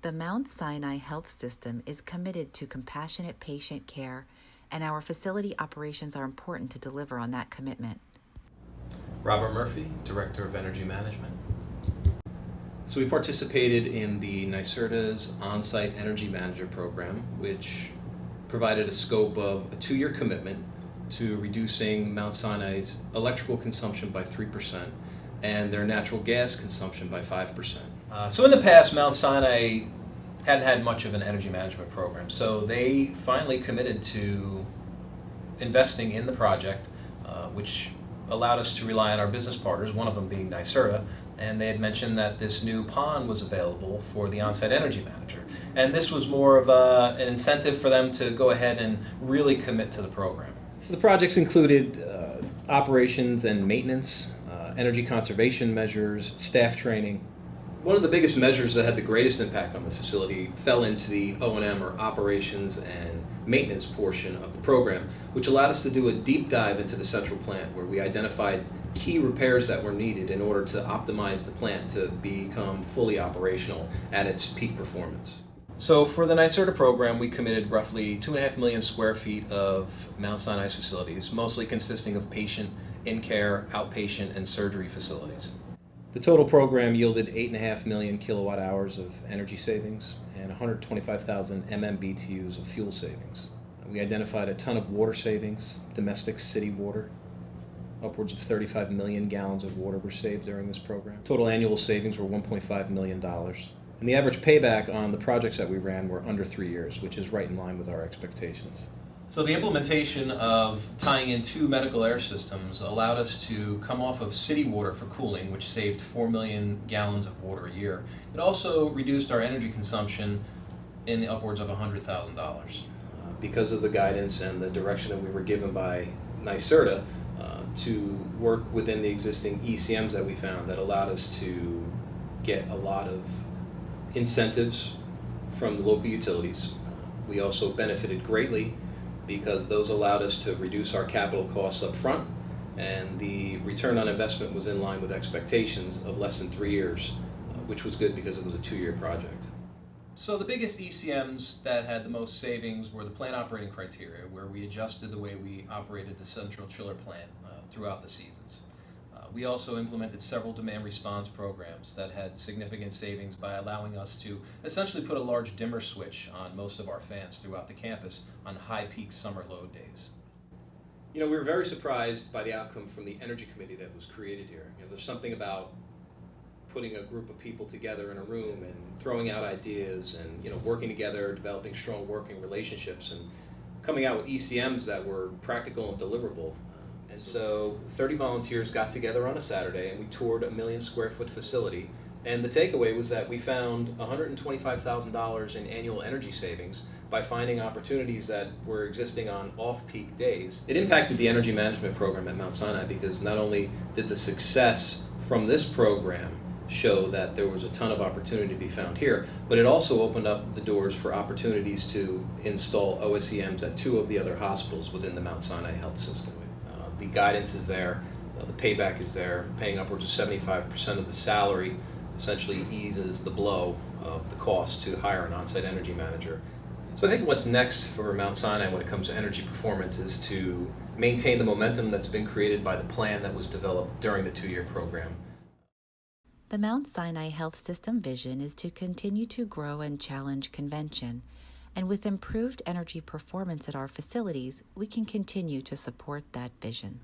The Mount Sinai Health System is committed to compassionate patient care, and our facility operations are important to deliver on that commitment. Robert Murphy, Director of Energy Management. So we participated in the NYSERDA's On-Site Energy Manager program, which provided a scope of a 2-year commitment to reducing Mount Sinai's electrical consumption by 3% and their natural gas consumption by 5%. So in the past, Mount Sinai hadn't had much of an energy management program, so they finally committed to investing in the project, which allowed us to rely on our business partners, one of them being NYSERDA, and they had mentioned that this new pond was available for the on-site energy manager. And this was more of an incentive for them to go ahead and really commit to the program. So the projects included operations and maintenance, energy conservation measures, staff training. One of the biggest measures that had the greatest impact on the facility fell into the O&M, or operations and maintenance portion of the program, which allowed us to do a deep dive into the central plant where we identified key repairs that were needed in order to optimize the plant to become fully operational at its peak performance. So for the NYSERDA program, we committed roughly 2.5 million square feet of Mount Sinai's facilities, mostly consisting of patient, in-care, outpatient, and surgery facilities. The total program yielded 8.5 million kilowatt hours of energy savings and 125,000 MMBTUs of fuel savings. We identified a ton of water savings, domestic city water. Upwards of 35 million gallons of water were saved during this program. Total annual savings were $1.5 million. And the average payback on the projects that we ran were under 3 years, which is right in line with our expectations. So the implementation of tying in 2 medical air systems allowed us to come off of city water for cooling, which saved 4 million gallons of water a year. It also reduced our energy consumption in the upwards of $100,000. Because of the guidance and the direction that we were given by NYSERDA to work within the existing ECMs that we found, that allowed us to get a lot of incentives from the local utilities. We also benefited greatly because those allowed us to reduce our capital costs up front, and the return on investment was in line with expectations of less than 3 years, which was good because it was a 2-year project. So the biggest ECMs that had the most savings were the plant operating criteria, where we adjusted the way we operated the central chiller plant throughout the seasons. We also implemented several demand response programs that had significant savings by allowing us to essentially put a large dimmer switch on most of our fans throughout the campus on high peak summer load days. We were very surprised by the outcome from the Energy Committee that was created here. There's something about putting a group of people together in a room and throwing out ideas and working together, developing strong working relationships, and coming out with ECMs that were practical and deliverable. And so 30 volunteers got together on a Saturday and we toured a 1 million square foot facility. And the takeaway was that we found $125,000 in annual energy savings by finding opportunities that were existing on off-peak days. It impacted the energy management program at Mount Sinai because not only did the success from this program show that there was a ton of opportunity to be found here, but it also opened up the doors for opportunities to install OsEMs at 2 of the other hospitals within the Mount Sinai Health System. The guidance is there, the payback is there. Paying upwards of 75% of the salary essentially eases the blow of the cost to hire an on-site energy manager. So I think what's next for Mount Sinai when it comes to energy performance is to maintain the momentum that's been created by the plan that was developed during the 2-year program. The Mount Sinai Health System vision is to continue to grow and challenge convention, and with improved energy performance at our facilities, we can continue to support that vision.